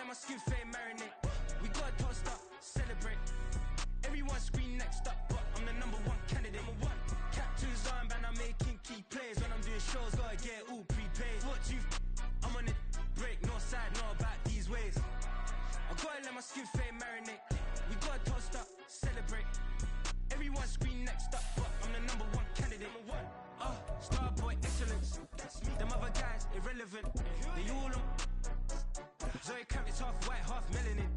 let my skin fade marinate. We got a toast up, celebrate. Everyone scream next up, but I'm the #1 candidate. Captain's armband, I'm making key plays. When I'm doing shows, gotta get all prepaid. What you I'm on it, break, no side, no about these ways. I gotta let my skin fade marinate. We got a toast up, celebrate. Everyone scream next up, but I'm the #1 candidate. Starboy excellence. Them other guys irrelevant. They all on. Zoe Kravitz half white, half melanin.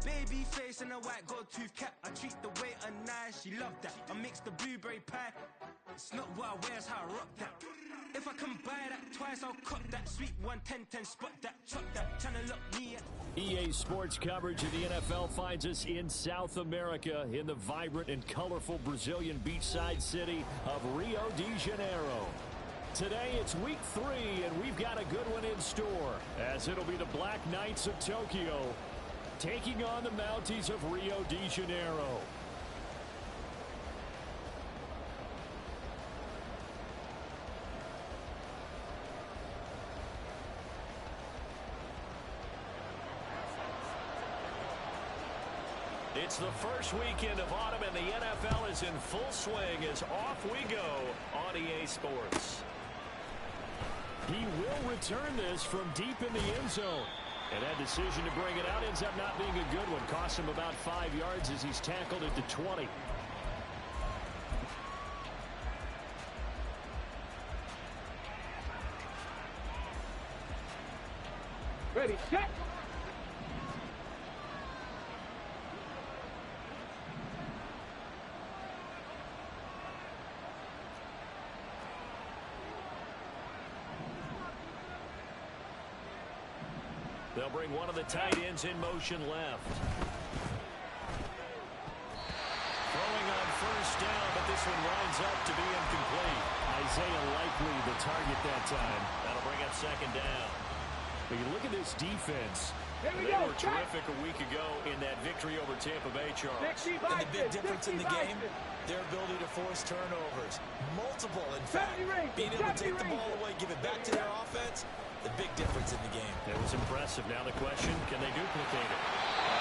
Baby face and a white gold tooth cap. I treat the waiter nice, she loved that. I mix the blueberry pie. It's not what I wear, it's how I rock that. If I can buy that twice, I'll cop that. Sweet 110, spot that, chop that. Tryna lock me at. EA Sports coverage of the NFL finds us in South America in the vibrant and colorful Brazilian beachside city of Rio de Janeiro. Today it's week 3, and we've got a good one in store, as it'll be the Black Knights of Tokyo taking on the Mounties of Rio de Janeiro. It's the first weekend of autumn, and the NFL is in full swing as off we go on EA Sports. He will return this from deep in the end zone. And that decision to bring it out ends up not being a good one. Cost him about 5 yards as he's tackled at the 20. Ready, set! They'll bring one of the tight ends in motion left. Throwing on first down, but this one winds up to be incomplete. Isaiah Likely the target that time. That'll bring up second down. But you look at this defense. They were terrific a week ago in that victory over Tampa Bay, Charles. And the big difference in the game, their ability to force turnovers. Multiple, in fact. Being able to take the ball away, give it back to their offense, the big difference in the game. It was impressive. Now the question, can they duplicate it?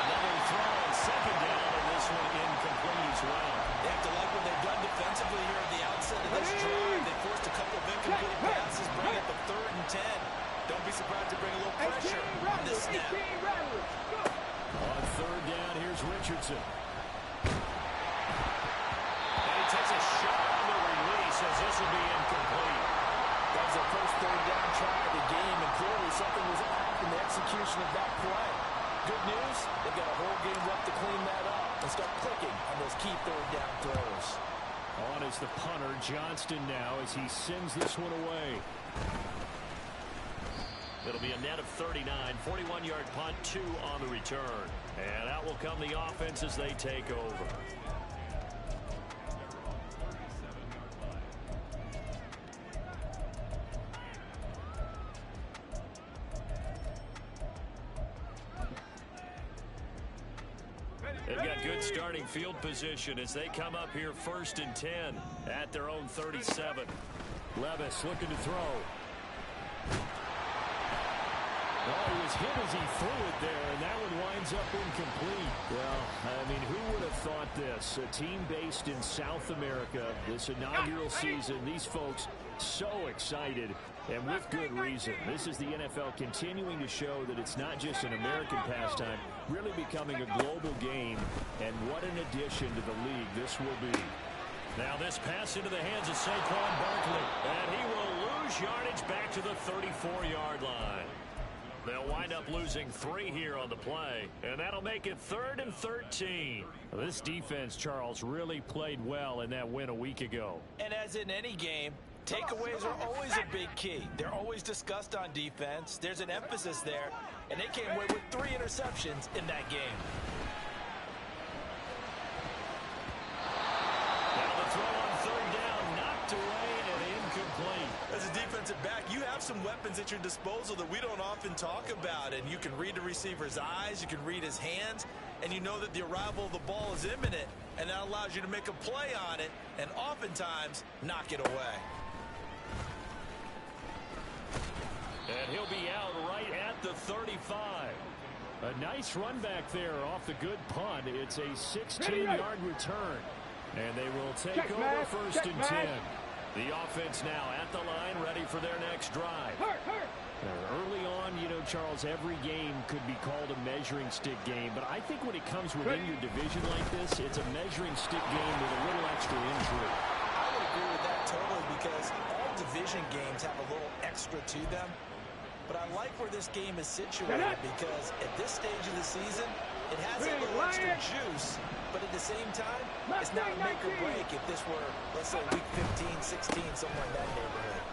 Another throw on second down, and this one incomplete as well. They have to like what they've done defensively here at the outset of this drive. They forced a couple of incomplete passes, bring up a 3rd and 10. Don't be surprised to bring a little pressure on this snap. On 3rd down, here's Richardson. And he takes a shot on the release as this will be incomplete. That was their first 3rd down try of the game, and clearly something was off in the execution of that play. Good news, they've got a whole game left to clean that up and start clicking on those key 3rd down throws. On is the punter, Johnston now, as he sends this one away. It'll be a net of 39, 41-yard punt, 2 on the return. And out will come the offense as they take over. They've got good starting field position as they come up here 1st and 10 at their own 37. Levis looking to throw. Oh, he was hit as he threw it there, and that one winds up incomplete. Well, I mean, who would have thought this? A team based in South America, this inaugural season, these folks so excited, and with good reason. This is the NFL continuing to show that it's not just an American pastime, really becoming a global game, and what an addition to the league this will be. Now this pass into the hands of Saquon Barkley, and he will lose yardage back to the 34-yard line. They'll wind up losing 3 here on the play, and that'll make it 3rd and 13. This defense, Charles, really played well in that win a week ago. And as in any game, takeaways are always a big key. They're always discussed on defense. There's an emphasis there, and they came away with 3 interceptions in that game. Now the throw on 3rd down, knocked away and incomplete. As a defensive back, you have some weapons at your disposal that we don't often talk about, and you can read the receiver's eyes, you can read his hands, and you know that the arrival of the ball is imminent, and that allows you to make a play on it and oftentimes knock it away. And he'll be out right at the 35. A Nice run back there off the good punt. It's a 16-yard return. And they will take over first and 10. The offense now at the line, ready for their next drive. Early on, you know, Charles, every game could be called a measuring stick game. But I think when it comes within your division like this, it's a measuring stick game with a little extra intrigue. I would agree with that totally because all division games have a little extra to them. But I like where this game is situated because at this stage of the season, it has a little extra juice. But at the same time, it's not a make or break if this were, let's say, week 15, 16, somewhere in that neighborhood.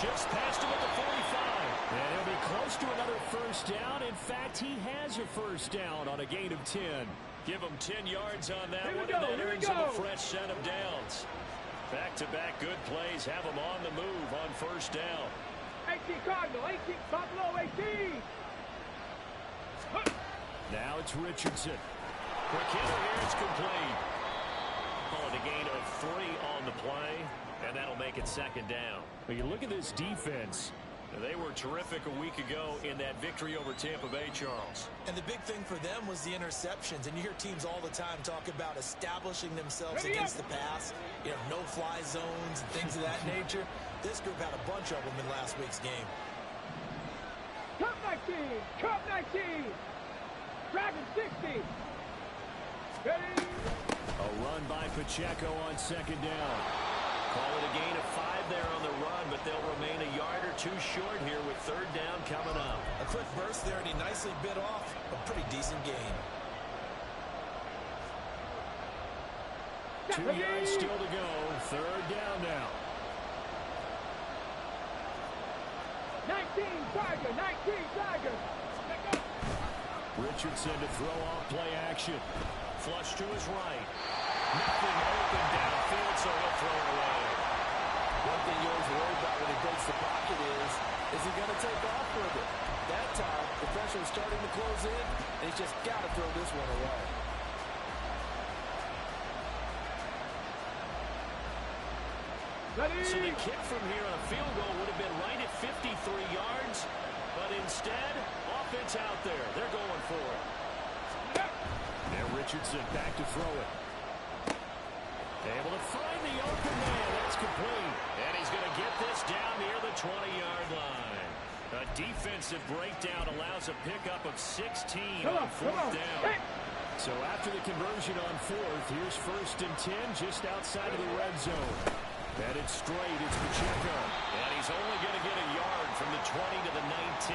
Shifts past him at the 45. And he'll be close to another first down. In fact, he has a first down on a gain of 10. Give him 10 yards on that one, and that earns him a fresh set of downs. Back-to-back good plays have him on the move on first down. 18 Cardinal, 18 Buffalo, 18. Now it's Richardson. Quick hitter here, it's complete. Oh, the gain of 3 on the play, and that'll make it second down. But you look at this defense. They were terrific a week ago in that victory over Tampa Bay, Charles. And the big thing for them was the interceptions. And you hear teams all the time talk about establishing themselves against the pass. You know, no-fly zones and things of that nature. This group had a bunch of them in last week's game. Cup 19! Cup 19! Dragon 60! Ready? A run by Pacheco on second down. Call it a gain of 5 there on the run, but they'll remain a yard or 2 short here with third down coming up. A quick burst there, and he nicely bit off a pretty decent gain. 2 yards still to go. Third down now. 19 Tiger, 19 Tiger. Richardson to throw off play action. Flush to his right. Nothing open downfield, so he'll throw it away. One thing you always worry about when he breaks the pocket is he going to take off with it? That time, the pressure is starting to close in, and he's just got to throw this one away. So the kick from here on a field goal would have been right at 53 yards, but instead, offense out there. They're going for it. And Richardson back to throw it. Able to find the open man. That's complete. And he's going to get this down near the 20-yard line. A defensive breakdown allows a pickup of 16 on fourth down. So after the conversion on fourth, here's first and 10 just outside of the red zone. Headed straight, it's Pacheco. And he's only going to get a yard from the 20 to the 19.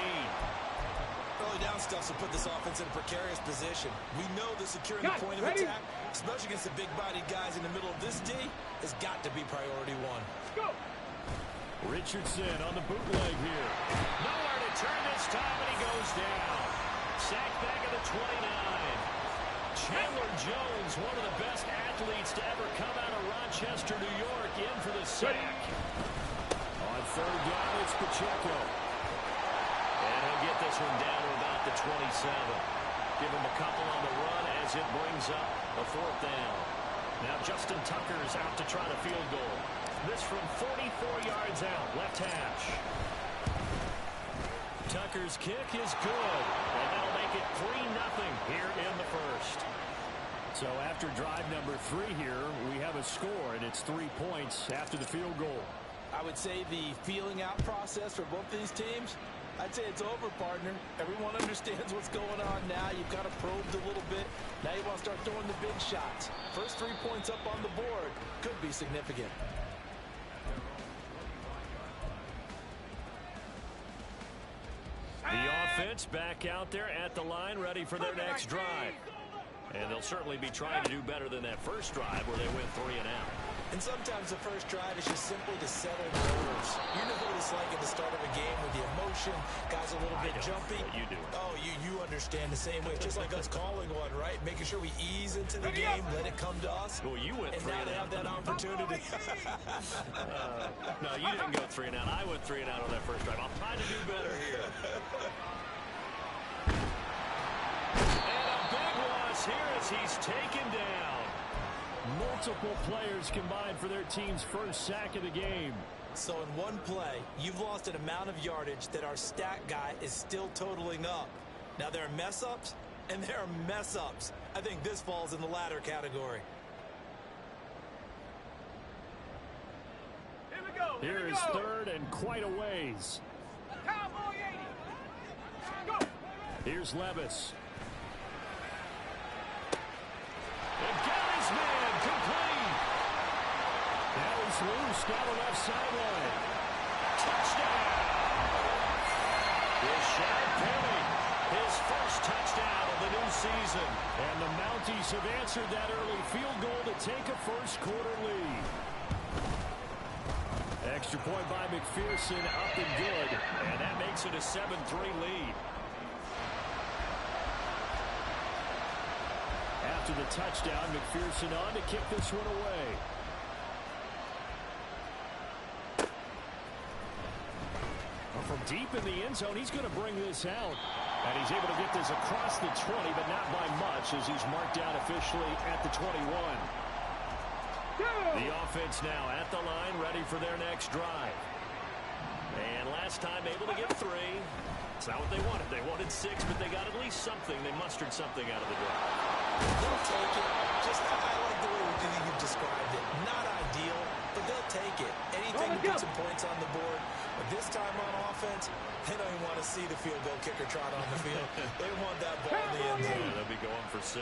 Early down stuff will put this offense in a precarious position. We know the securing the point of attack, especially against the big-bodied guys in the middle of this D, has got to be priority one. Go! Richardson on the bootleg here. Nowhere to turn this time, and he goes down. Sacked back at the 29. Chandler Jones, one of the best athletes to ever come out of Rochester, New York, in for the sack. On third down, it's Pacheco. And he'll get this one down to about the 27. Give him a couple on the run as it brings up a fourth down. Now Justin Tucker's out to try the field goal. This from 44 yards out, left hash. Tucker's kick is good, and that'll make it 3-0 here in the first. So after drive number 3 here, we have a score, and it's 3 points after the field goal. I would say the feeling out process for both these teams, I'd say it's over, partner. Everyone understands what's going on now. You've got to probe a little bit. Now you want to start throwing the big shots. First 3 points up on the board could be significant. The offense back out there at the line, ready for their next drive. And they'll certainly be trying to do better than that first drive where they went 3 and out. And sometimes the first drive is just simply to settle nerves. You know what it's like at the start of a game with the emotion, guys a little bit jumpy. You do. Oh, you understand the same way. It's just like us calling one, right? Making sure we ease into the game, let it come to us. Well, you went 3 and And now they have out. that opportunity. No, you didn't go 3 and out. I went 3 and out on that first drive. I'll try to do better here. And a big loss here as he's taken down. Multiple players combined for their team's first sack of the game. So in one play, you've lost an amount of yardage that our stat guy is still totaling up. Now, there are mess-ups, and there are mess-ups. I think this falls in the latter category. Here is third and quite a ways. Cowboy 80. Go. Here's Levis. And got his man complete. Now he's loose down the left sideline. Touchdown. Rashad Penny, his first touchdown of the new season. And the Mounties have answered that early field goal to take a first quarter lead. Extra point by McPherson, up and good. And that makes it a 7-3 lead. After the touchdown, McPherson on to kick this one away. From deep in the end zone, he's going to bring this out. And he's able to get this across the 20, but not by much as he's marked down officially at the 21. The offense now at the line, ready for their next drive. And last time able to get 3. It's not what they wanted. They wanted 6, but they got at least something. They mustered something out of the drive. They'll take it. Just, I like the way you've described it. Not ideal, but they'll take it. Anything to put some points on the board. But this time on offense, they don't even want to see the field goal kicker trot on the field. They want that ball in the end zone. Yeah, they'll be going for 6.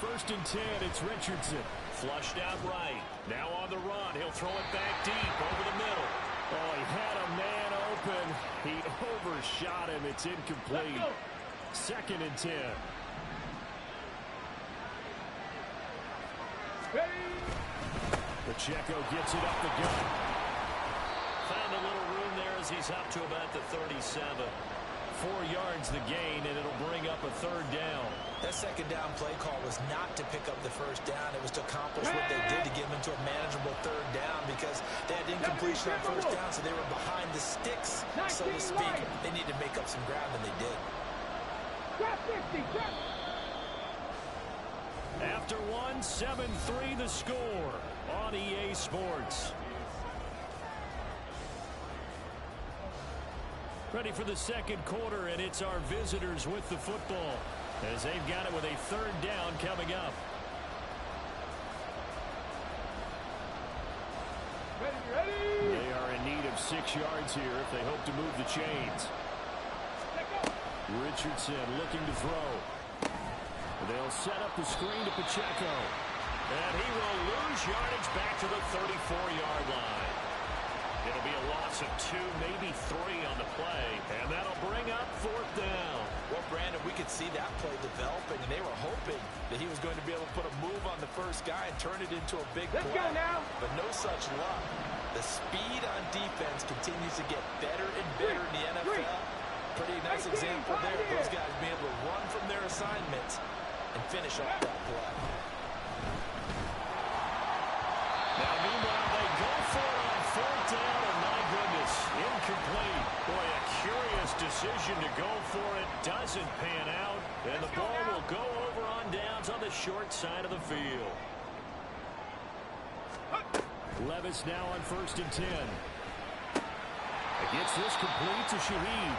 First and 10, it's Richardson. Flushed out right. Now on the run. He'll throw it back deep over the middle. Oh, he had a man open. He overshot him. It's incomplete. Second and 10. Pacheco gets it up the gut. Found a little room there as he's up to about the 37. 4 yards the gain, and it'll bring up a third down. That second down play call was not to pick up the first down. It was to accomplish what they did to get them into a manageable third down because they had incompletion on first down, so they were behind the sticks, so to speak. They needed to make up some ground, and they did. After 1, 7-3 the score on EA Sports. Ready for the second quarter, and it's our visitors with the football as they've got it with a third down coming up. Ready. They are in need of 6 yards here if they hope to move the chains. Richardson looking to throw. They'll set up the screen to Pacheco. And he will lose yardage back to the 34-yard line. It'll be a loss of 2, maybe 3 on the play. And that'll bring up fourth down. Well, Brandon, we could see that play developing, and they were hoping that he was going to be able to put a move on the first guy and turn it into a big play. Let's go now. But no such luck. The speed on defense continues to get better and better in the NFL. Pretty nice example there of those guys being able to run from their assignments and finish off that play. Now, meanwhile, they go for it on fourth down, and my goodness, incomplete. Boy, a curious decision to go for it. Doesn't pan out, and the ball will go over on downs on the short side of the field. Levis now on first and 10. Gets this complete to Shaheed.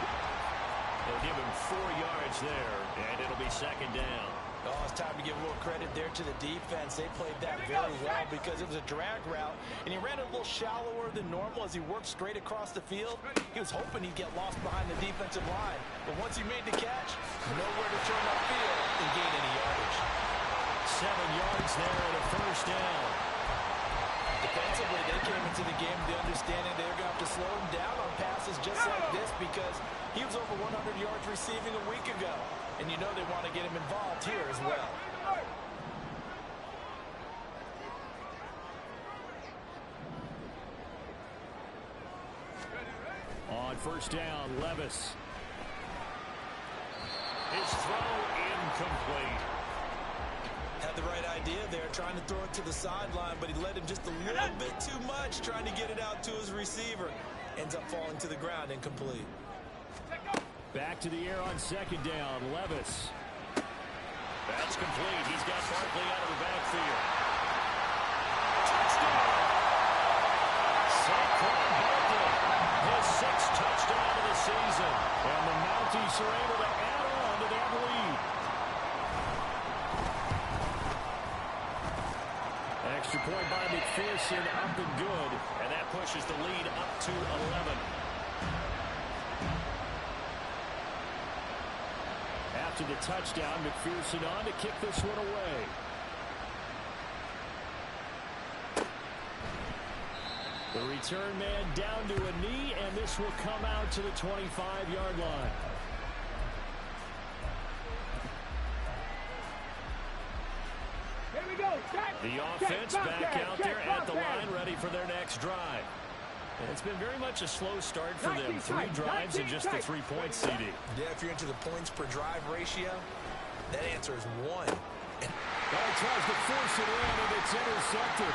They'll give him 4 yards there, and it'll be second down. Oh, it's time to give a little credit there to the defense. They played that very well because it was a drag route, and he ran a little shallower than normal as he worked straight across the field. He was hoping he'd get lost behind the defensive line, but once he made the catch, nowhere to turn upfield and gain any yardage. 7 yards there and a first down. Defensively, they came into the game with the understanding they were going to have to slow him down on passes just like this because he was over 100 yards receiving a week ago. And you know they want to get him involved here as well. On first down, Levis. His throw incomplete. Had the right idea there, trying to throw it to the sideline, but he led him just a little bit too much, trying to get it out to his receiver. Ends up falling to the ground, incomplete. Back to the air on second down, Levis. That's complete. He's got Barkley out of the backfield. Touchdown! Saquon Barkley, his 6th touchdown of the season. And the Mounties are able to McPherson up and good. And that pushes the lead up to 11. After the touchdown, McPherson on to kick this one away. The return man down to a knee, and this will come out to the 25-yard line. Here we go. The offense back out there at the line, ready for their next drive. And it's been very much a slow start for them. 3 drives and just the 3 points, CD. Yeah, if you're into the points per drive ratio, that answer is 1. He tries to force it in, and it's intercepted.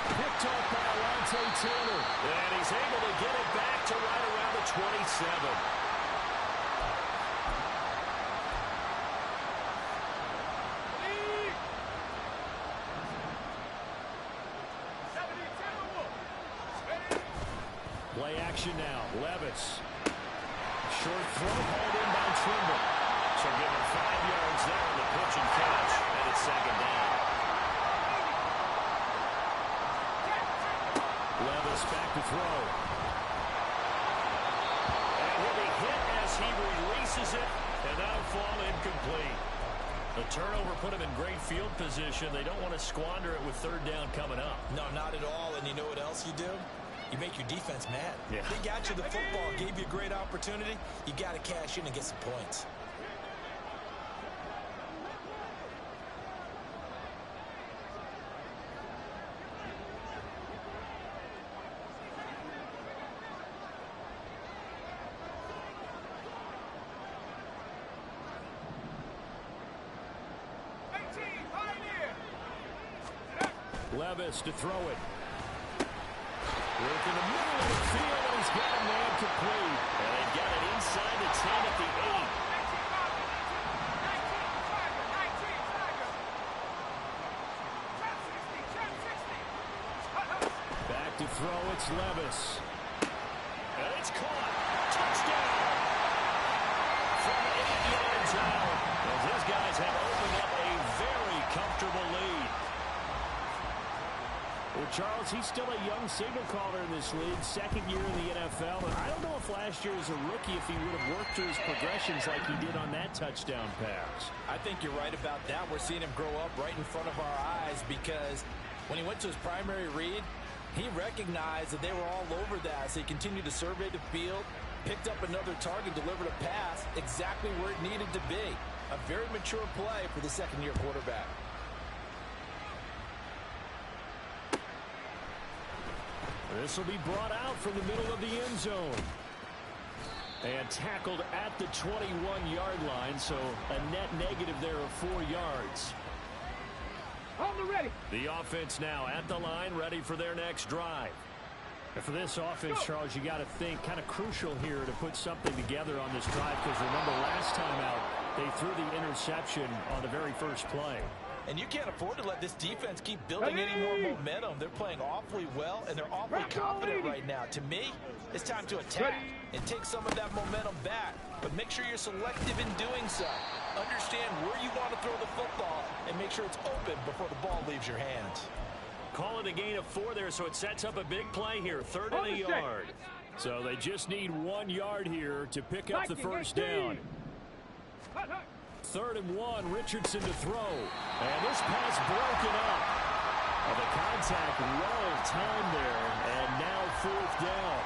Picked off by Alontae Taylor. And he's able to get it back to right around the 27. Play action now. Levis. Short throw, hauled in by Trimble. So give him 5 yards there on the pitch and catch, and it's 2nd down. Levis back to throw. And he'll be hit as he releases it, and that'll fall incomplete. The turnover put him in great field position. They don't want to squander it with 3rd down coming up. No, not at all. And you know what else you do? You make your defense mad. Yeah. They got you the football, gave you a great opportunity. You got to cash in and get some points. Levis to throw it. Work in the middle of the field, and he's got a man complete. And they've got it inside the 10 at the 8. Back to throw, it's Levis. And it's caught. Touchdown. From 8 yards out. As his guys have opened up a very comfortable lead. Well, Charles, he's still a young signal caller in this league, 2nd year in the NFL. And I don't know if last year as a rookie, if he would have worked through his progressions like he did on that touchdown pass. I think you're right about that. We're seeing him grow up right in front of our eyes because when he went to his primary read, he recognized that they were all over that. So he continued to survey the field, picked up another target, delivered a pass exactly where it needed to be. A very mature play for the 2nd-year quarterback. This will be brought out from the middle of the end zone. And tackled at the 21-yard line, so a net negative there of 4 yards. On the ready. The offense now at the line, ready for their next drive. And for this offense, Charles, you got to think kind of crucial here to put something together on this drive, because remember last time out, they threw the interception on the very first play. And you can't afford to let this defense keep building any more momentum. They're playing awfully well, and they're awfully confident right now. To me, it's time to attack and take some of that momentum back. But make sure you're selective in doing so. Understand where you want to throw the football and make sure it's open before the ball leaves your hands. Call it a gain of 4 there, so it sets up a big play here. 3rd and a yard. So they just need 1 yard here to pick up the first down. 3rd and 1, Richardson to throw. And this pass broken up. And the contact well timed there. And now 4th down.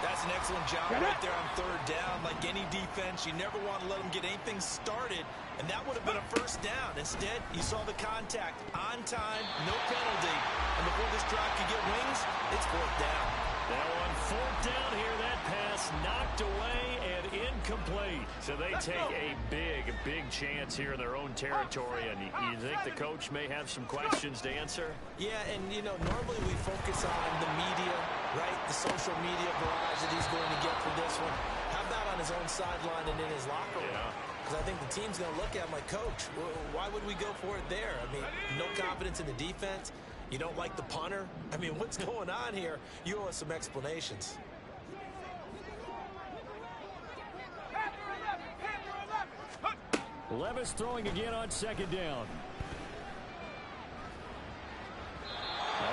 That's an excellent job right there on 3rd down. Like any defense, you never want to let them get anything started. And that would have been a first down. Instead, you saw the contact on time, no penalty. And before this drive could get wings, it's 4th down. Now on 4th down here, that pass knocked away and incomplete. So they take a big chance here in their own territory. And you think the coach may have some questions to answer? Yeah, and, you know, normally we focus on the media, right? The social media barrage that he's going to get for this one. How about on his own sideline and in his locker room? Because I think the team's going to look at him like, Coach, why would we go for it there? I mean, no confidence in the defense. You don't like the punter? I mean, what's going on here? You owe us some explanations. Levis throwing again on 2nd down.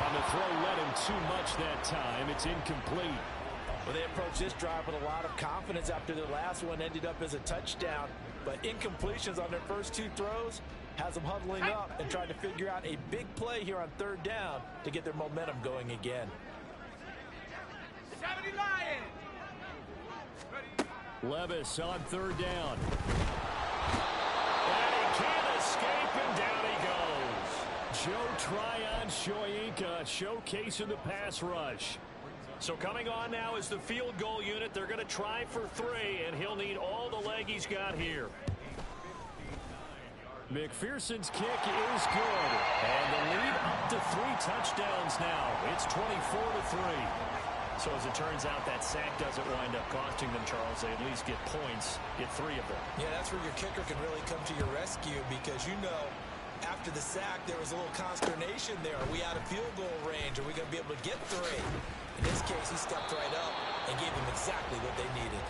On the throw, led him too much that time. It's incomplete. Well, they approached this drive with a lot of confidence after their last one ended up as a touchdown. But incompletions on their first two throws has them huddling up and trying to figure out a big play here on third down to get their momentum going again. 70 Lions. Levis on third down. And he can't escape, and down he goes. Joe Tryon-Shoyinka showcasing the pass rush. So coming on now is the field goal unit. They're going to try for 3, and he'll need all the leg he's got here. McPherson's kick is good. And the lead up to 3 touchdowns now. It's 24-3. So as it turns out, that sack doesn't wind up costing them, Charles. They at least get points, get 3 of them. Yeah, that's where your kicker can really come to your rescue, because you know after the sack there was a little consternation there. Are we out of field goal range? Are we going to be able to get 3? In this case, he stepped right up and gave them exactly what they needed.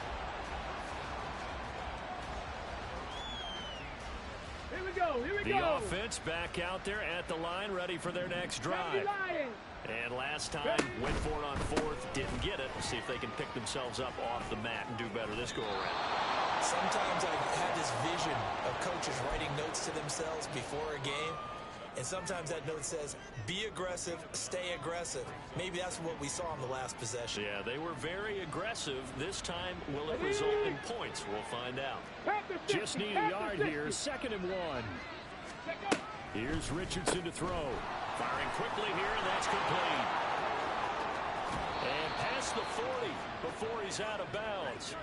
Here we go. Here we The go. offense back out there at the line, ready for their next 70 drive. Lions. And last time, went for it on 4th, didn't get it. We'll see if they can pick themselves up off the mat and do better this go-around. Sometimes I have this vision of coaches writing notes to themselves before a game, and sometimes that note says, be aggressive, stay aggressive. Maybe that's what we saw in the last possession. Yeah, they were very aggressive. This time, will it result in points? We'll find out. Just need a yard here. 2nd and 1. Here's Richardson to throw. Firing quickly here, and that's complete. And past the 40 before he's out of bounds.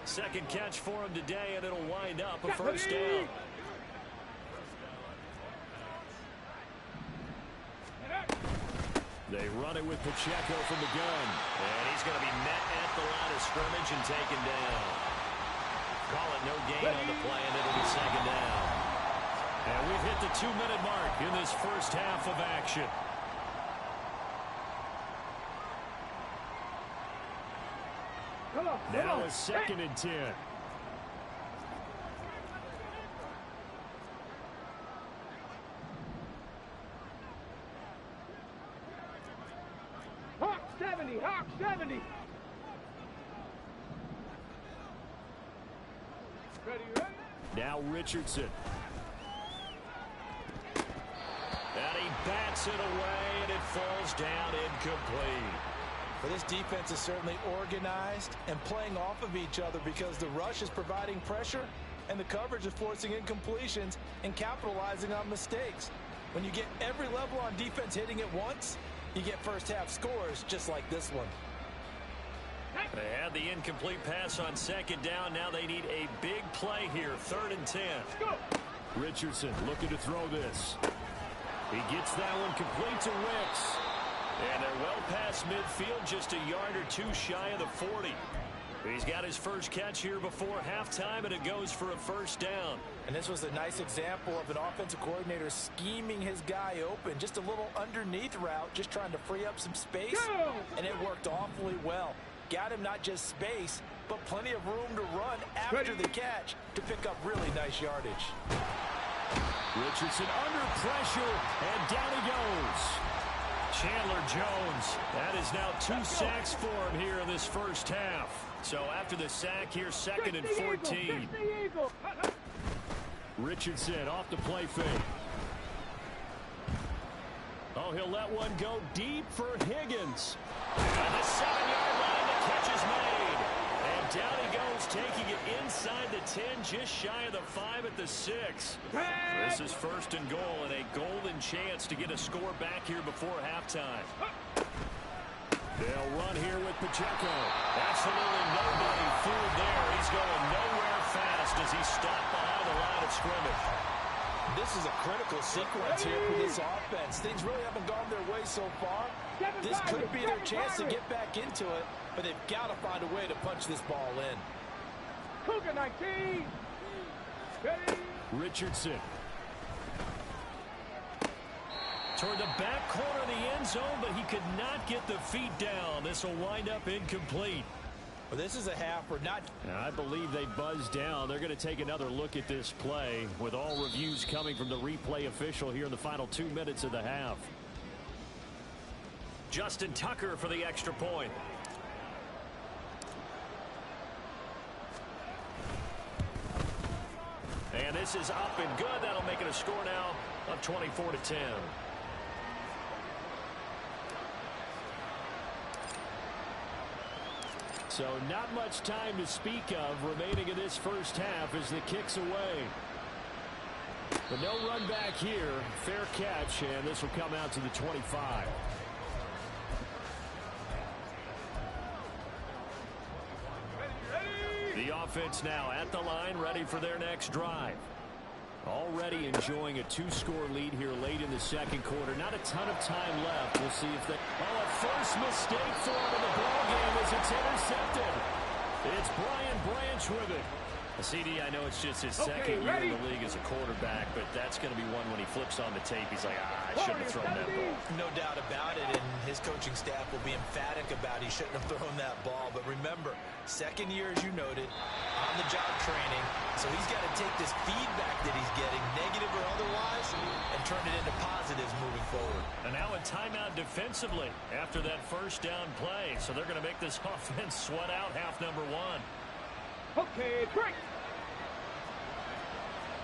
Second catch for him today, and it'll wind up a first down. They run it with Pacheco from the gun. And he's going to be met at the line of scrimmage and taken down. Call it no gain on the play, and it'll be 2nd down. And we've hit the 2-minute mark in this first half of action. Now a 2nd and 10. Hawk 70. Hawk 70. Ready. Now Richardson. And he bats it away, and it falls down incomplete. Well, this defense is certainly organized and playing off of each other because the rush is providing pressure and the coverage is forcing incompletions and capitalizing on mistakes. When you get every level on defense hitting it once, you get first-half scores just like this one. They had the incomplete pass on 2nd down. Now they need a big play here. 3rd and 10. Richardson looking to throw this. He gets that one complete to Ricks. And they're well past midfield, just a yard or 2 shy of the 40. He's got his first catch here before halftime, and it goes for a first down. And this was a nice example of an offensive coordinator scheming his guy open. Just a little underneath route, just trying to free up some space. And it worked awfully well. Got him not just space, but plenty of room to run after the catch to pick up really nice yardage. Richardson under pressure, and down he goes. Chandler Jones, that is now 2 sacks for him here in this first half. So after the sack here, 2nd and 14. Richardson off the play fake. Oh, he'll let one go deep for Higgins. And the 7-yard line, the catch is made. And down he goes, taking it inside the 10, just shy of the 5 at the 6. This is 1st and goal, and a golden chance to get a score back here before halftime. They'll run here with Pacheco. Absolutely nobody fooled there. He's going nowhere fast as he's stopped behind the line of scrimmage. This is a critical sequence here for this offense. Things really haven't gone their way so far. This could be their chance to get back into it, but they've got to find a way to punch this ball in. Cougar 19. Ready. Richardson. Toward the back corner of the end zone, but he could not get the feet down. This will wind up incomplete. Well, this is a half where not... I believe they buzzed down. They're going to take another look at this play with all reviews coming from the replay official here in the final 2 minutes of the half. Justin Tucker for the extra point. And this is up and good. That'll make it a score now of 24-10. So not much time to speak of remaining in this first half as the kick's away. But no run back here. Fair catch, and this will come out to the 25. The offense now at the line, ready for their next drive. Already enjoying a 2-score lead here late in the second quarter. Not a ton of time left. We'll see if they... Oh, a first mistake for him in the ballgame as it's intercepted. It's Brian Branch with it. CD, I know it's just his second year in the league as a quarterback, but that's going to be one when he flips on the tape. He's like, I shouldn't have thrown that ball. No doubt about it, and his coaching staff will be emphatic about he shouldn't have thrown that ball. But remember, second year, as you noted, on-the-job training, so he's got to take this feedback that he's getting, negative or otherwise, and turn it into positives moving forward. And now a timeout defensively after that first down play, so they're going to make this offense sweat out half number one. Okay, break.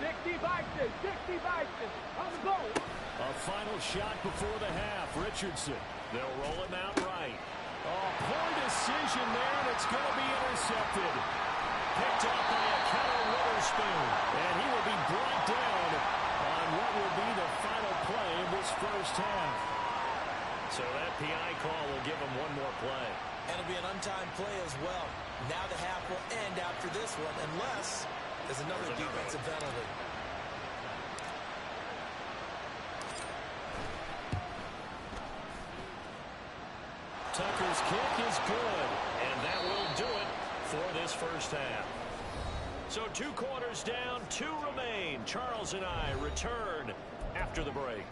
60 Vikings, 60 Vikings on the goal. A final shot before the half. Richardson. They'll roll him out right. Oh, poor decision there, and it's going to be intercepted. Picked up by a Keller Witherspoon, and he will be brought down on what will be the final play of this first half. So that PI call will give him one more play. And it'll be an untimed play as well. Now the half will end after this one, unless there's another defensive penalty. Tucker's kick is good, and that will do it for this first half. So 2 quarters down, 2 remain. Charles and I return after the break.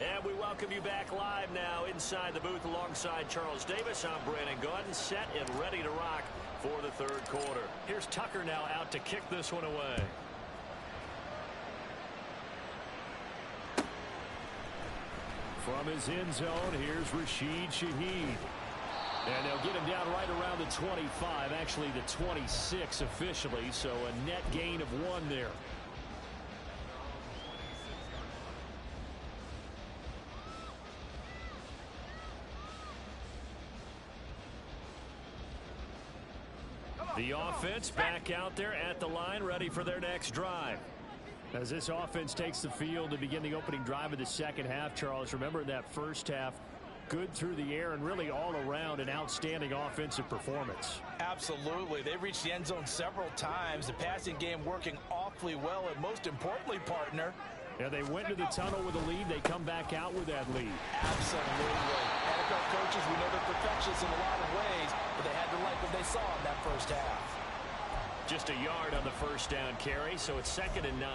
And we welcome you back live now inside the booth alongside Charles Davis. I'm Brandon Gaudin, set and ready to rock for the third quarter. Here's Tucker now out to kick this one away. From his end zone, here's Rashid Shaheed. And they'll get him down right around the 25, actually the 26 officially, so a net gain of 1 there. The offense back out there at the line, ready for their next drive. As this offense takes the field to begin the opening drive of the second half, Charles, remember in that first half, good through the air and really all around an outstanding offensive performance. Absolutely. They reached the end zone several times. The passing game working awfully well, and most importantly, partner, yeah, they went to the tunnel with a lead. They come back out with that lead. Absolutely. NFL coaches, we know they're perfectionists in a lot of ways, but they had to like what they saw in that first half. Just a yard on the first down carry, so it's 2nd and 9.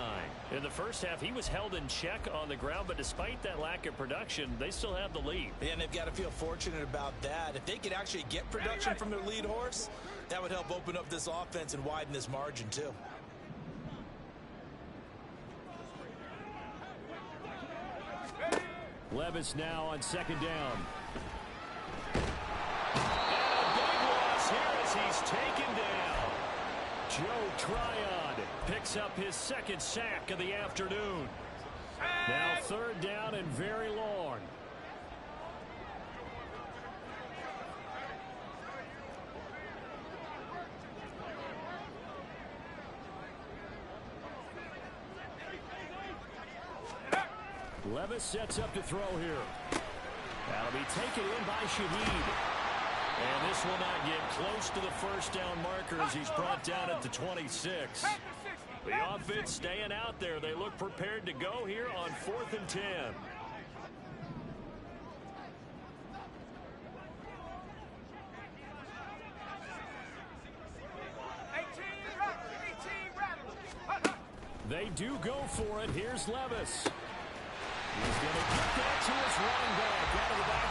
In the first half, he was held in check on the ground, but despite that lack of production, they still have the lead. And they've got to feel fortunate about that. If they could actually get production from their lead horse, that would help open up this offense and widen this margin, too. Levis now on 2nd down. And a big loss here as he's taken down. Joe Tryon picks up his 2nd sack of the afternoon. Now 3rd down and very long. Levis sets up to throw here. That'll be taken in by Shaheed. And this will not get close to the first down marker as he's brought down at the 26. The offense staying out there. They look prepared to go here on 4th and 10. They do go for it. Here's Levis.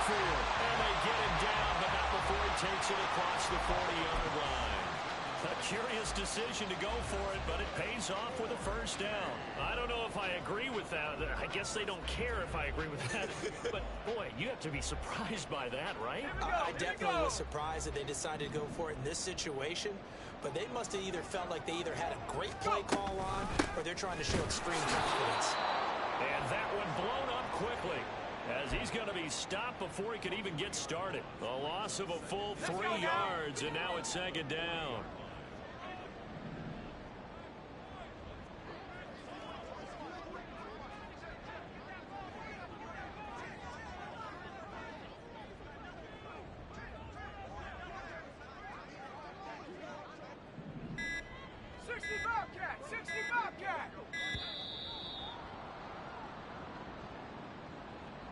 backfield. And they get him down, but not before he takes it across the 40-yard line. A curious decision to go for it, but it pays off with a first down. I don't know if I agree with that. I guess they don't care if I agree with that. But, boy, you have to be surprised by that, right? I definitely was surprised that they decided to go for it in this situation, but they must have either felt like they either had a great play call on or they're trying to show extreme confidence. And that one blown up quickly, as he's going to be stopped before he could even get started. A loss of a full 3 yards, and now it's second down.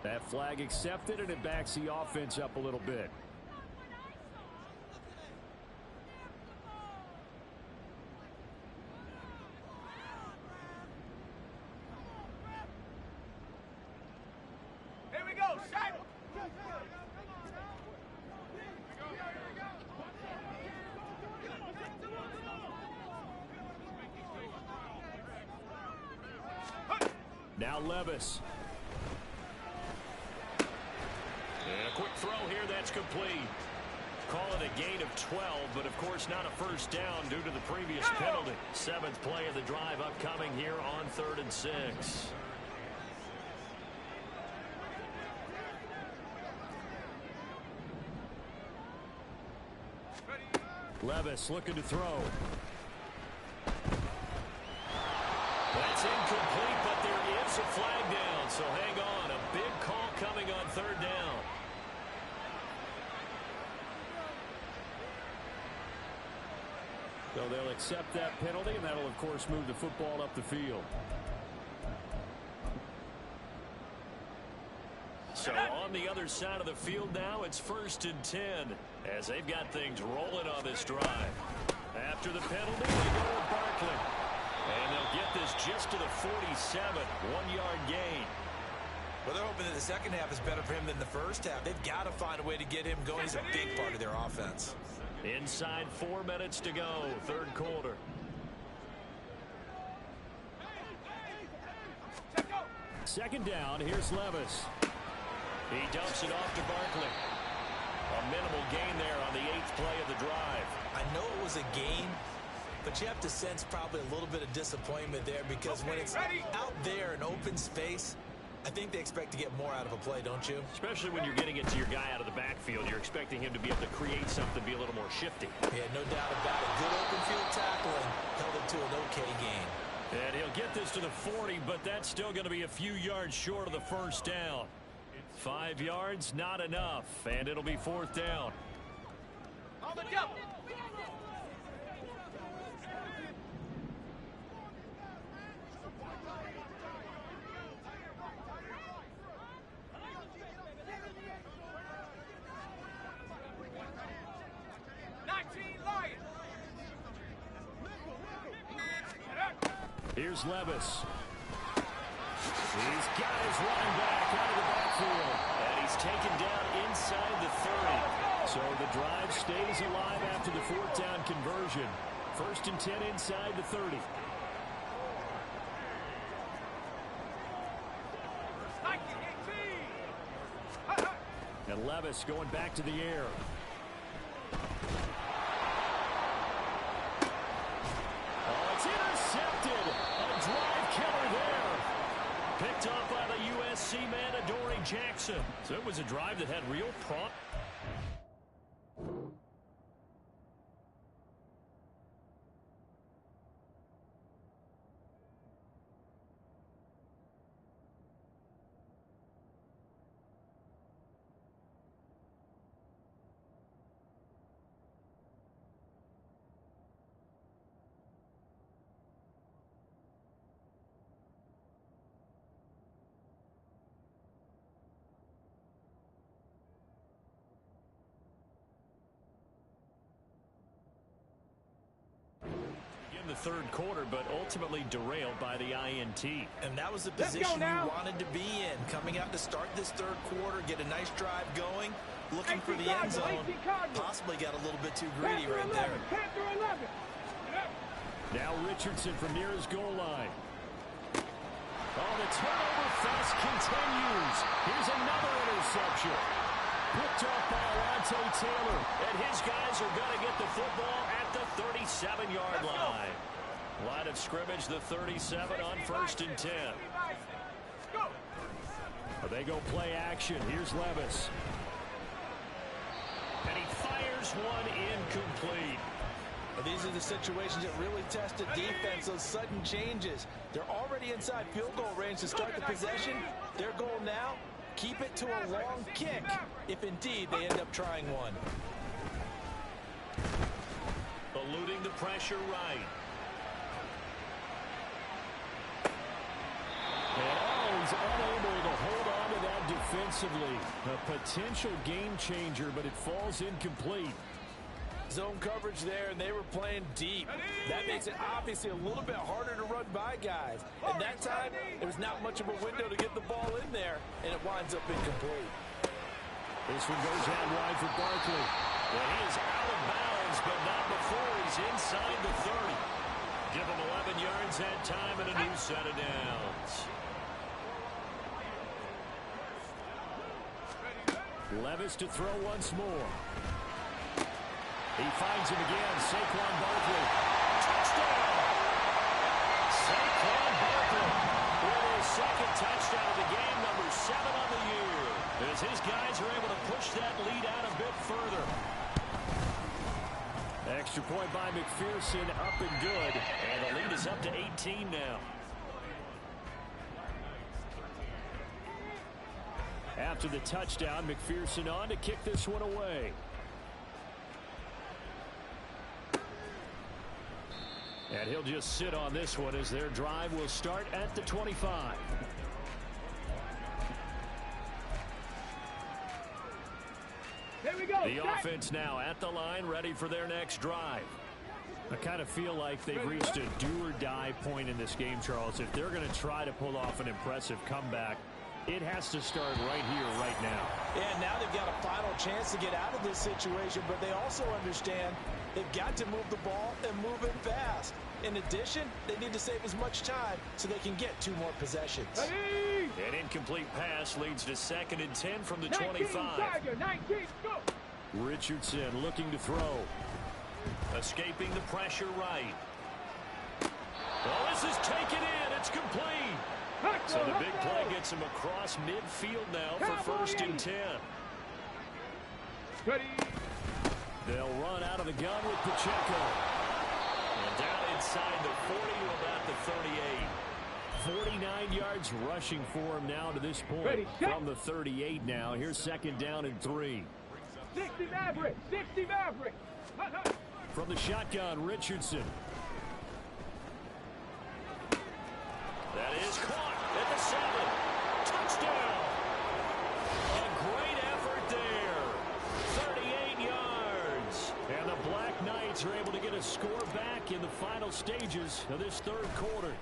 That flag accepted, and it backs the offense up a little bit. Here we go, set. Now Levis. And a quick throw here that's complete. Call it a gain of 12, but of course not a first down due to the previous penalty. 7th play of the drive upcoming here on 3rd and 6. Levis looking to throw. That's incomplete, but there is a flag down, so hang on. A big call coming on 3rd down. So they'll accept that penalty, and that'll, of course, move the football up the field. So on the other side of the field now, it's 1st and 10, as they've got things rolling on this drive. After the penalty, they go with Barkley. And they'll get this just to the 47, 1-yard gain. Well, they're hoping that the second half is better for him than the first half. They've got to find a way to get him going. He's a big part of their offense. Inside 4 minutes to go, 3rd quarter. Second down, here's Levis. He dumps it off to Barkley. A minimal gain there on the 8th play of the drive. I know it was a gain, but you have to sense probably a little bit of disappointment there because when it's out there in open space, I think they expect to get more out of a play, don't you? Especially when you're getting it to your guy out of the backfield. You're expecting him to be able to create something, be a little more shifty. Yeah, no doubt about it. Good open field tackle and held it to an okay gain. And he'll get this to the 40, but that's still going to be a few yards short of the first down. 5 yards, not enough, and it'll be 4th down. On the double. Here's Levis. He's got his running back out of the backfield. And he's taken down inside the 30. So the drive stays alive after the 4th down conversion. 1st and 10 inside the 30. And Levis going back to the air. Oh, it's intercepted. A drive killer there. Picked off by the USC man, Adoree Jackson. So it was a drive that had real promise. the third quarter, but ultimately derailed by the INT. And that was the position you wanted to be in. Coming out to start this third quarter, get a nice drive going, looking for the end zone. Possibly got a little bit too greedy right there. Now Richardson from near his goal line. Oh, the turnover fest continues. Here's another interception. Picked off by Alontae Taylor. And his guys are going to get the football at the 37-yard line. Line of scrimmage, the 37 on 1st and 10. They go play action. Here's Levis. And he fires one incomplete. These are the situations that really test the defense, those sudden changes. They're already inside field goal range to start the possession. Their goal now, keep it to a long kick, if indeed they end up trying one. Eluding the pressure right. And he's unable to hold on to that defensively. A potential game changer, but it falls incomplete. Zone coverage there, and they were playing deep. That makes it obviously a little bit harder to run by guys. And that time, there was not much of a window to get the ball in there, and it winds up incomplete. This one goes out wide for Barkley. And he is out of bounds, but not before he's inside the 30. Give him 11 yards that time and a new set of downs. Levis to throw once more. He finds him again. Saquon Barkley. Touchdown! Saquon Barkley with his second touchdown of the game, number 7 on the year. As his guys are able to push that lead out a bit further. Extra point by McPherson, up and good. And the lead is up to 18 now. After the touchdown, McPherson on to kick this one away. And he'll just sit on this one as their drive will start at the 25. Here we go. The offense now at the line, ready for their next drive. I kind of feel like they've reached a do-or-die point in this game, Charles. If they're going to try to pull off an impressive comeback, it has to start right here, right now. Yeah, now they've got a final chance to get out of this situation, but they also understand they've got to move the ball and move it fast. In addition, they need to save as much time so they can get 2 more possessions. An incomplete pass leads to 2nd and 10 from the 25. 19, go. Richardson looking to throw. Escaping the pressure right. Oh, this is taken in. It's complete. So the big play gets him across midfield now for 1st and 10. They'll run out of the gun with Pacheco. And down inside the 40 to about the 38. 49 yards rushing for him now to this point. From the 38 now. Here's 2nd down and 3. 60 Maverick. 60 Maverick. From the shotgun, Richardson. That is caught at the 7. Touchdown. A great effort there. 38 yards. And the Black Knights are able to get a score back in the final stages of this third quarter.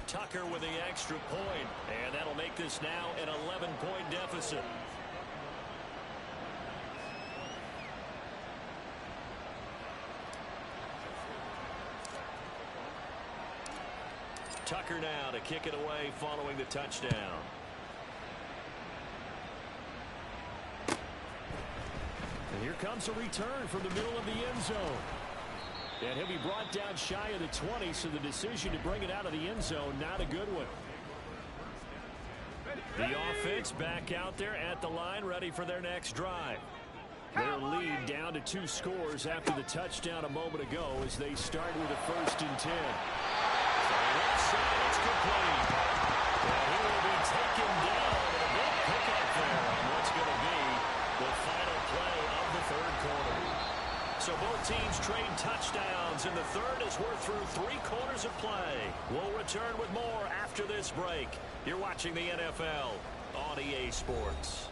Tucker with the extra point. And that'll make this now an 11-point deficit. Tucker now to kick it away following the touchdown. And here comes a return from the middle of the end zone. And he'll be brought down shy of the 20, so the decision to bring it out of the end zone, not a good one. The offense back out there at the line, ready for their next drive. Their lead down to 2 scores after the touchdown a moment ago as they start with a 1st and 10. Left side, it's complete. And he will be taken down with a big pickup there on what's going to be the final play of the third quarter. So both teams trade touchdowns in the third as we're through 3 quarters of play. We'll return with more after this break. You're watching the NFL on EA Sports.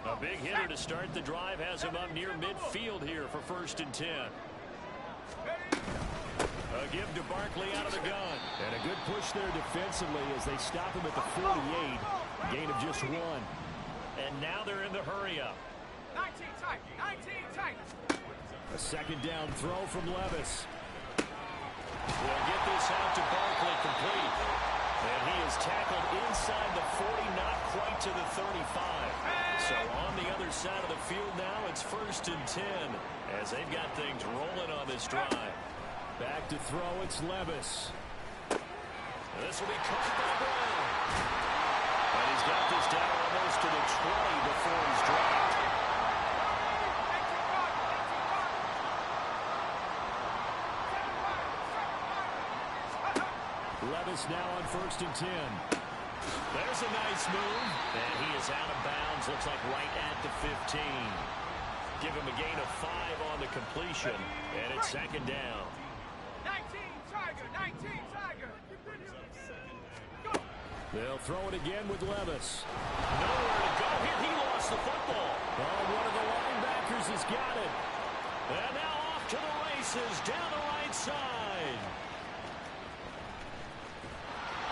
A Big hitter to start the drive has him up near midfield here for 1st and 10. A give to Barkley out of the gun. And a good push there defensively as they stop him at the 48. Gain of just 1. And now they're in the hurry-up. 19 tight, 19 tight. A 2nd down throw from Levis. We'll get this out to Barkley complete. And he is tackled inside the 40, not quite to the 35. So on the other side of the field now, it's 1st and 10 as they've got things rolling on this drive. Back to throw, it's Levis. This will be caught by Brown. And he's got this down almost to the 20 before he's dropped. Levis now on 1st and 10. There's a nice move. And he is out of bounds. Looks like right at the 15. Give him a gain of 5 on the completion. And it's 2nd down. 19 Tiger, 19 Tiger. Go. They'll throw it again with Levis. Nowhere to go here. He lost the football. Oh, one of the linebackers has got it. And now off to the races down the right side.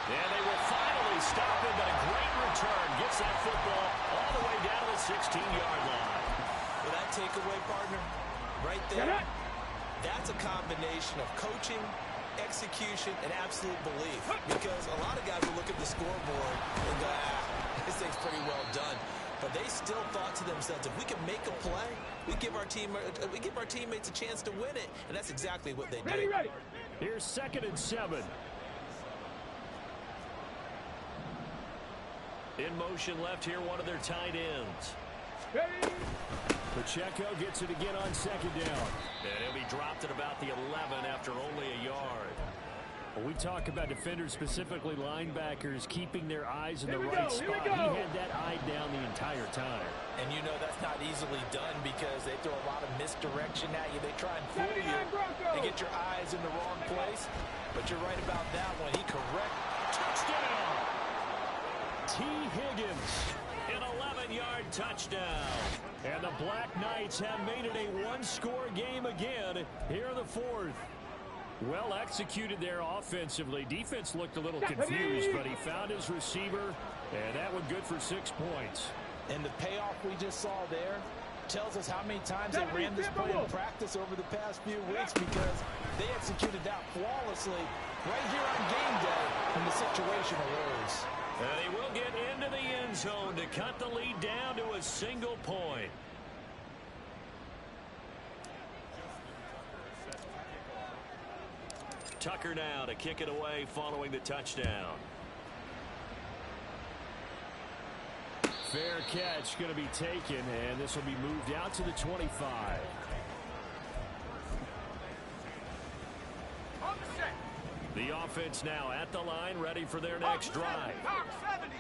And they will finally stop him, but a great return. Gets that football all the way down to the 16-yard line. Well, that takeaway, partner, right there, that's a combination of coaching, execution, and absolute belief. Because a lot of guys will look at the scoreboard and go, this thing's pretty well done. But they still thought to themselves, if we can make a play, we give our teammates a chance to win it. And that's exactly what they did. Ready. Here's 2nd and 7. In motion left here, one of their tight ends. Ready. Pacheco gets it again on 2nd down. And he'll be dropped at about the 11 after only a yard. When we talk about defenders, specifically linebackers, keeping their eyes in the right spot. He had that eye down the entire time. And you know that's not easily done because they throw a lot of misdirection at you. They try and fool you. They get your eyes in the wrong place. But you're right about that one. He correct. Touchdown! T. Higgins. An 11-yard touchdown. And the Black Knights have made it a one-score game again here in the 4th. Well executed there offensively. Defense looked a little confused, but he found his receiver, and that one good for 6 points. And the payoff we just saw there tells us how many times they ran this play in practice over the past few weeks because they executed that flawlessly right here on game day when the situation arose. And he will get into the end zone to cut the lead down to a single point. Tucker now to kick it away following the touchdown. Fair catch going to be taken, and this will be moved out to the 25. The offense now at the line, ready for their next drive.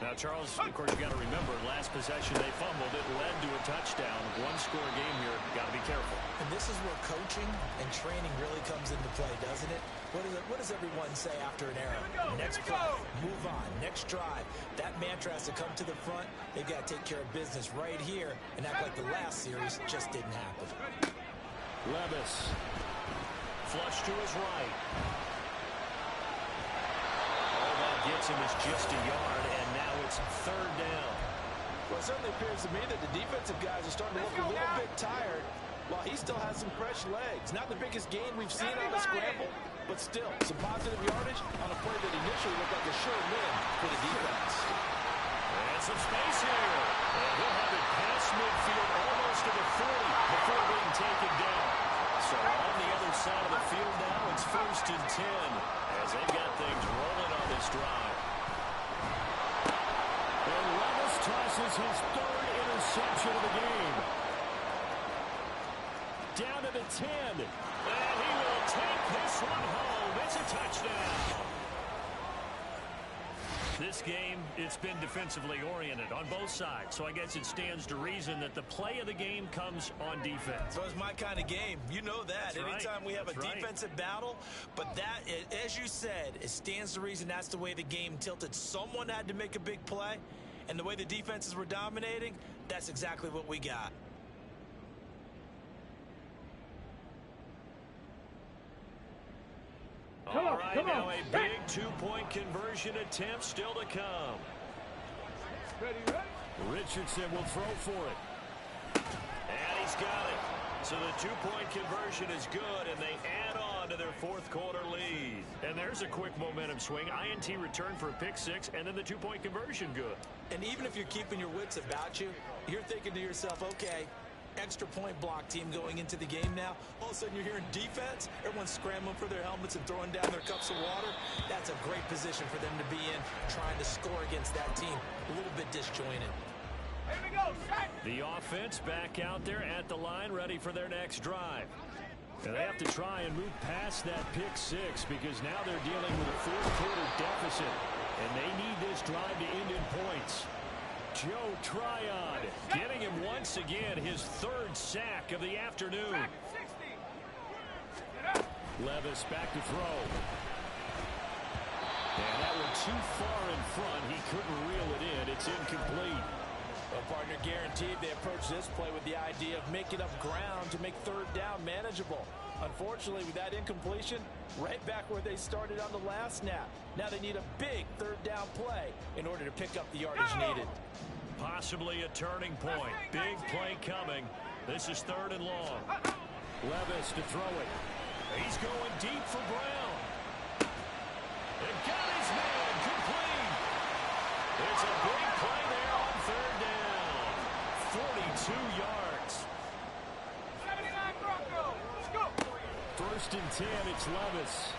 Now, Charles, of course, you got to remember, last possession they fumbled. It led to a touchdown. One-score game here. Got to be careful. And this is where coaching and training really comes into play, doesn't it? What does everyone say after an error? Next play, move on, next drive. That mantra has to come to the front. They've got to take care of business right here and act like the last series just didn't happen. Levis. Flush to his right. All that gets him is just a yard, and now it's 3rd down. Well, it certainly appears to me that the defensive guys are starting to look a little bit tired while he still has some fresh legs. Not the biggest gain we've seen on a scramble, but still some positive yardage on a play that initially looked like a sure win for the defense. And some space here. And he'll have it past midfield almost to the 40 before being taken down. So on the other side of the field now, it's 1st and 10 as they've got things rolling on this drive. And Levis tosses his 3rd interception of the game. Down to the 10. And he will take this one home. It's a touchdown. This game, it's been defensively oriented on both sides. So I guess it stands to reason that the play of the game comes on defense. So it's my kind of game. You know that. That's Anytime we have a defensive battle. But that, as you said, it stands to reason that's the way the game tilted. Someone had to make a big play. And the way the defenses were dominating, that's exactly what we got. All right, now a big two-point conversion attempt still to come. Richardson will throw for it. And he's got it. So the two-point conversion is good, and they add on to their fourth quarter lead. And there's a quick momentum swing. INT return for a pick six, and then the two-point conversion good. And even if you're keeping your wits about you, you're thinking to yourself, okay, extra point block team going into the game now. All of a sudden you're hearing defense. Everyone's scrambling for their helmets and throwing down their cups of water. That's a great position for them to be in, trying to score against that team. A little bit disjointed. Here we go, set. The offense back out there at the line, ready for their next drive. And they have to try and move past that pick six because now they're dealing with a fourth quarter deficit. And they need this drive to end in points. Joe Tryon getting him once again his third sack of the afternoon. Levis back to throw. And that one too far in front. He couldn't reel it in. It's incomplete. Well, partner, guaranteed they approach this play with the idea of making up ground to make third down manageable. Unfortunately, with that incompletion, right back where they started on the last snap. Now they need a big third down play in order to pick up the yardage needed. Possibly a turning point. Big play coming. This is third and long. Levis to throw it. He's going deep for Brown. And got his man complete. It's a big play there on third down. 42 yards. 79 Broncos. Let's go. First and 10, it's Levis.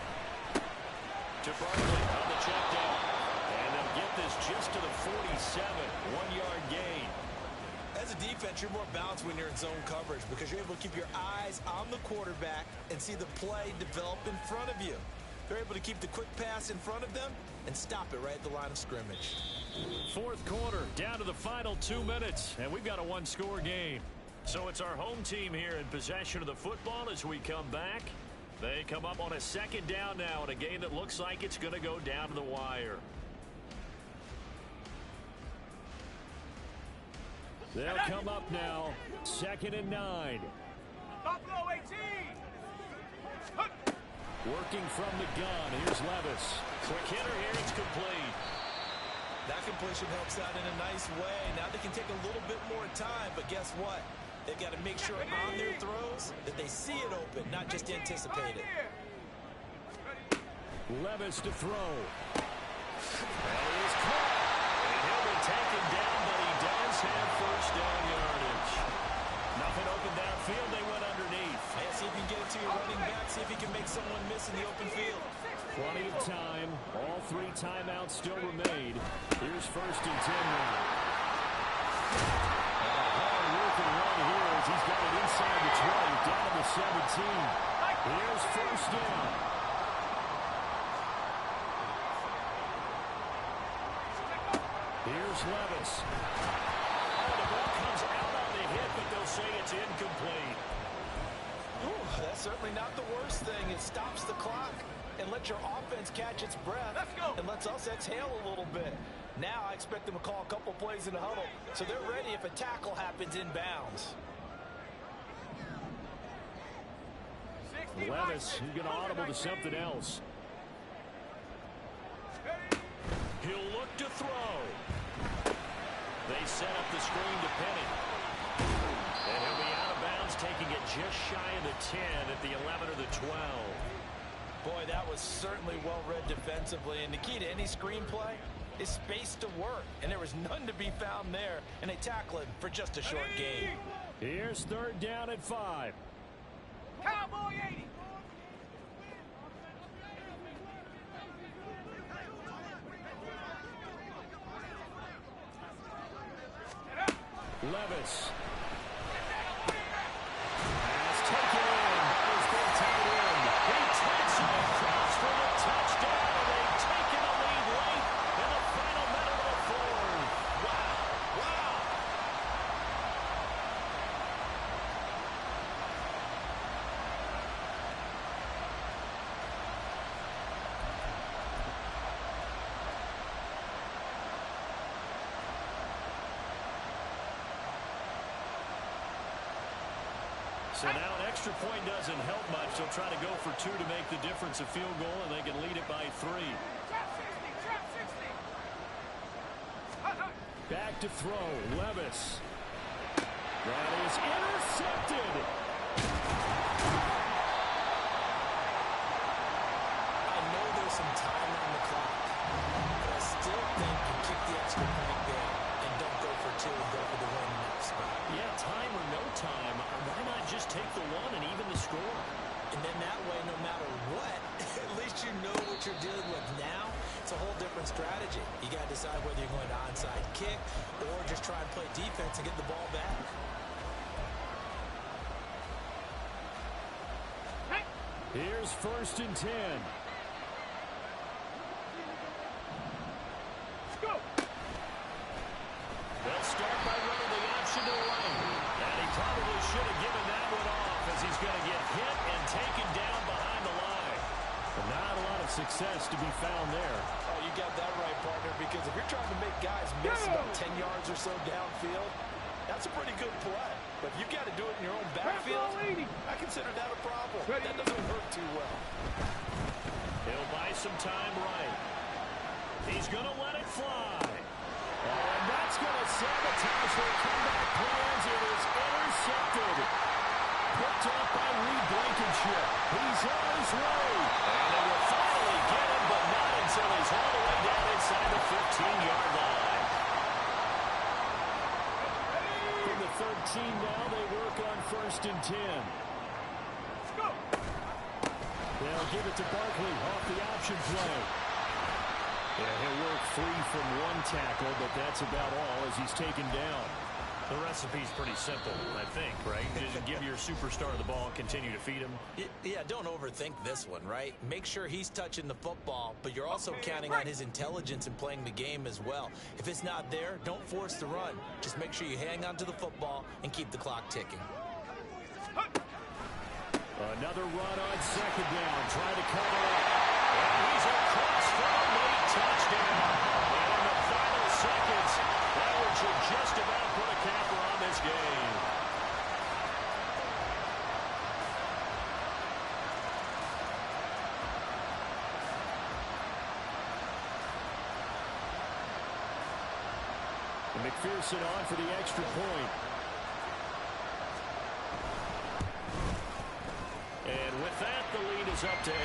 To Barkley on the check down. And they'll get this just to the 47. 1-yard gain. As a defense, you're more balanced when you're in zone coverage because you're able to keep your eyes on the quarterback and see the play develop in front of you. They're able to keep the quick pass in front of them and stop it right at the line of scrimmage. Fourth quarter, down to the final 2 minutes, and we've got a one-score game. So it's our home team here in possession of the football as we come back. They come up on a second down now in a game that looks like it's going to go down to the wire. They'll come up now, 2nd and 9. Buffalo 18. Working from the gun, here's Levis. Quick hitter here, it's complete. That completion helps out in a nice way. Now they can take a little bit more time, but guess what? They've got to make sure on their throws that they see it open, not just anticipate it. Levis to throw. And he is caught. And he'll be taken down, but he does have first down yardage. Nothing open downfield, they went underneath. Yeah, see if you can get it to your running back, see if you can make someone miss in the open field. Plenty of time. All 3 timeouts still remain. Here's first and 10 now. And a hard-working run here as he's got it inside the 20, down to the 17. Here's first down. Here's Levis. Oh, the ball comes out on the hit, but they'll say it's incomplete. Ooh, that's certainly not the worst thing. It stops the clock and lets your offense catch its breath. Let's go. And lets us exhale a little bit. Now I expect them to call a couple plays in the huddle so they're ready if a tackle happens inbounds. Levis, he's going to audible to something else. He'll look to throw. They set up the screen to Penny. And he'll be out of bounds, taking it just shy of the 10 at the 11 or the 12. Boy, that was certainly well-read defensively. And the key to any screenplay is space to work. And there was none to be found there. And they tackle him for just a short gain. Here's third down at 5. Cowboy 80. Levis. Pass taken in. That was big tight end. He takes it across for the touchdown, and they've taken the lead late in the final minute of the fourth. Wow. Wow. So now an extra point doesn't help much. They'll try to go for 2 to make the difference a field goal, and they can lead it by 3. Back to throw. Levis. That is intercepted. I know there's some time on the clock, but I still think you kick the extra point there and don't go for 2 and go for the win in that spot. Yeah, time or no time. Why not just take the 1 and even the score? And then that way, no matter what, at least you know what you're dealing with now. It's a whole different strategy. You got to decide whether you're going to onside kick or just try and play defense and get the ball back. Here's 1st and 10. Go. They'll start by running the option to the right. And he probably should have given that one off as he's going to get hit and taken down behind the line. But not a lot of success to be found there. Oh, you got that right, partner, because if you're trying to make guys miss about 10 yards or so downfield, that's a pretty good play. But if you've got to do it in your own backfield, I consider that a problem. That doesn't work too well. He'll buy some time right. He's going to let it fly. Oh, and that's going to sabotage their comeback plans. It is intercepted. Picked off by Reed Blankenship. He's on his way. And they will finally get him, but not until he's all the way down inside the 15-yard line. From the 13 now, they work on 1st and 10. Let's go. They'll give it to Barkley off the option play. Yeah, he'll work free from 1 tackle, but that's about all as he's taken down. The recipe's pretty simple, I think, right? Just give your superstar the ball, continue to feed him. Yeah, don't overthink this one, right? Make sure he's touching the football, but you're also counting on his intelligence in playing the game as well. If it's not there, don't force the run. Just make sure you hang on to the football and keep the clock ticking. Another run on 2nd down. Try to cover up. He's across for a late touchdown. And in the final seconds, that one should just about put a capper on this game. And McPherson on for the extra point. And with that, the lead is up to 8.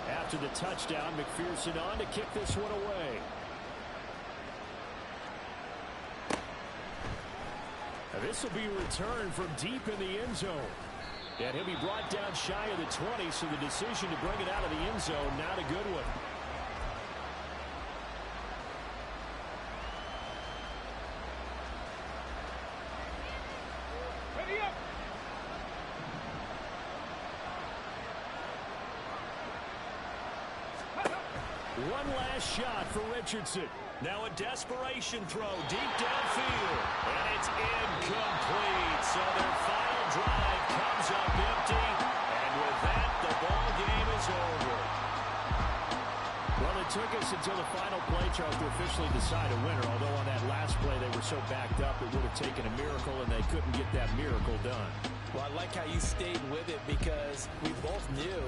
After the touchdown, McPherson on to kick this one away. Now this will be returned from deep in the end zone. And he'll be brought down shy of the 20, so the decision to bring it out of the end zone, not a good one. Ready up. One last shot for Richardson. Now a desperation throw deep downfield. And it's incomplete. So their final drive comes up empty. And with that, the ball game is over. Well, it took us until the final play, Charles, to officially decide a winner. Although on that last play they were so backed up, it would have taken a miracle, and they couldn't get that miracle done. Well, I like how you stayed with it because we both knew